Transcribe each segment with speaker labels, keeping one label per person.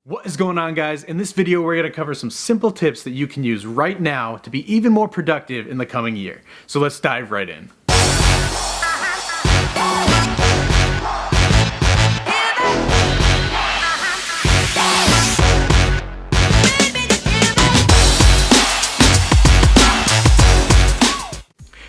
Speaker 1: What is going on, guys? In this video, we're going to cover some simple tips that you can use right now to be even more productive in the coming year. So let's dive right in.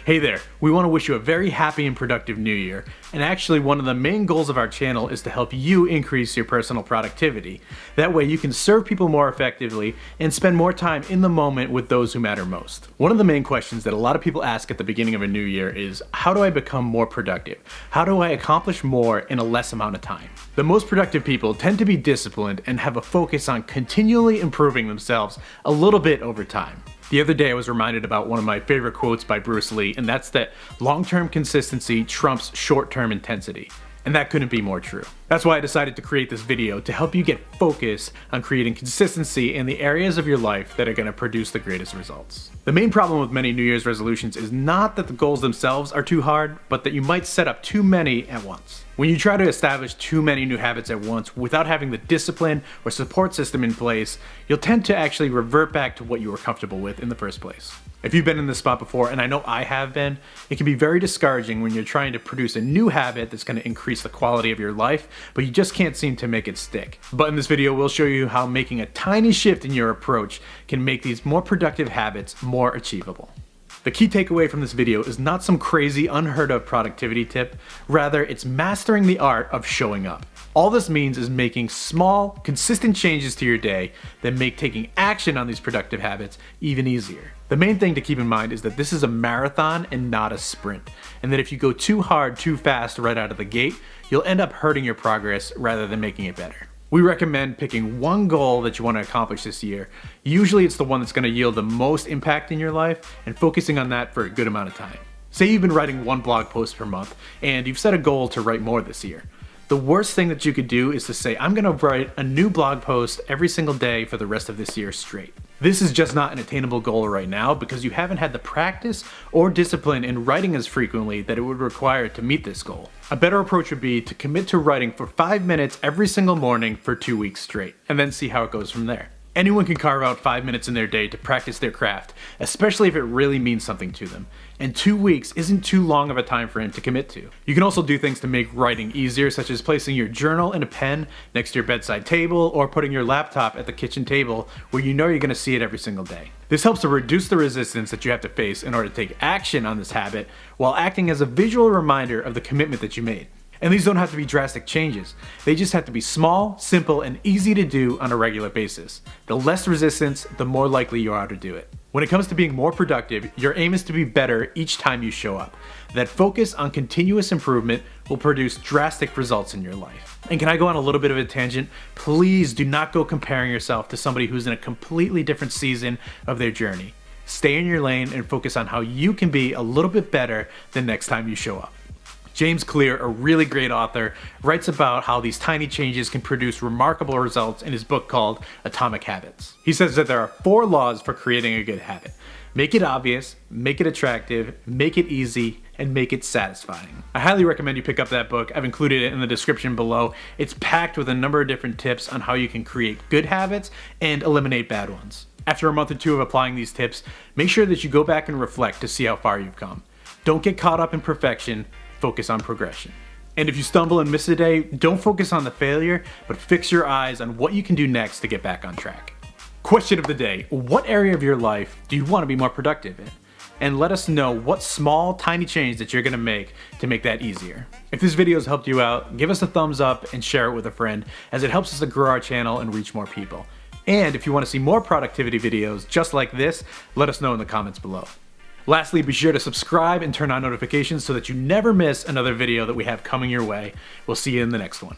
Speaker 1: Hey there, we want to wish you a very happy and productive new year. And actually, one of the main goals of our channel is to help you increase your personal productivity. That way you can serve people more effectively and spend more time in the moment with those who matter most. One of the main questions that a lot of people ask at the beginning of a new year is, how do I become more productive? How do I accomplish more in a less amount of time? The most productive people tend to be disciplined and have a focus on continually improving themselves a little bit over time. The other day I was reminded about one of my favorite quotes by Bruce Lee, and that's that long-term consistency trumps short-term intensity. And that couldn't be more true. That's why I decided to create this video, to help you get focused on creating consistency in the areas of your life that are going to produce the greatest results. The main problem with many New Year's resolutions is not that the goals themselves are too hard, but that you might set up too many at once. When you try to establish too many new habits at once without having the discipline or support system in place, you'll tend to actually revert back to what you were comfortable with in the first place. If you've been in this spot before, and I know I have been, it can be very discouraging when you're trying to produce a new habit that's going to increase the quality of your life, but you just can't seem to make it stick. But in this video, we'll show you how making a tiny shift in your approach can make these more productive habits more achievable. The key takeaway from this video is not some crazy, unheard of productivity tip. Rather, it's mastering the art of showing up. All this means is making small, consistent changes to your day that make taking action on these productive habits even easier. The main thing to keep in mind is that this is a marathon and not a sprint, and that if you go too hard too fast right out of the gate, you'll end up hurting your progress rather than making it better. We recommend picking one goal that you want to accomplish this year. Usually it's the one that's going to yield the most impact in your life, and focusing on that for a good amount of time. Say you've been writing one blog post per month and you've set a goal to write more this year. The worst thing that you could do is to say, I'm going to write a new blog post every single day for the rest of this year straight. This is just not an attainable goal right now because you haven't had the practice or discipline in writing as frequently that it would require to meet this goal. A better approach would be to commit to writing for 5 minutes every single morning for 2 weeks straight, and then see how it goes from there. Anyone can carve out 5 minutes in their day to practice their craft, especially if it really means something to them. And 2 weeks isn't too long of a time frame to commit to. You can also do things to make writing easier, such as placing your journal and a pen next to your bedside table, or putting your laptop at the kitchen table where you know you're going to see it every single day. This helps to reduce the resistance that you have to face in order to take action on this habit, while acting as a visual reminder of the commitment that you made. And these don't have to be drastic changes. They just have to be small, simple, and easy to do on a regular basis. The less resistance, the more likely you are to do it. When it comes to being more productive, your aim is to be better each time you show up. That focus on continuous improvement will produce drastic results in your life. And can I go on a little bit of a tangent? Please do not go comparing yourself to somebody who's in a completely different season of their journey. Stay in your lane and focus on how you can be a little bit better the next time you show up. James Clear, a really great author, writes about how these tiny changes can produce remarkable results in his book called Atomic Habits. He says that there are 4 laws for creating a good habit. Make it obvious, make it attractive, make it easy, and make it satisfying. I highly recommend you pick up that book. I've included it in the description below. It's packed with a number of different tips on how you can create good habits and eliminate bad ones. After a month or 2 of applying these tips, make sure that you go back and reflect to see how far you've come. Don't get caught up in perfection. Focus on progression. And if you stumble and miss a day, don't focus on the failure, but fix your eyes on what you can do next to get back on track. Question of the day: what area of your life do you want to be more productive in? And let us know what small, tiny change that you're going to make that easier. If this video has helped you out, give us a thumbs up and share it with a friend, as it helps us to grow our channel and reach more people. And if you want to see more productivity videos just like this, let us know in the comments below. Lastly, be sure to subscribe and turn on notifications so that you never miss another video that we have coming your way. We'll see you in the next one.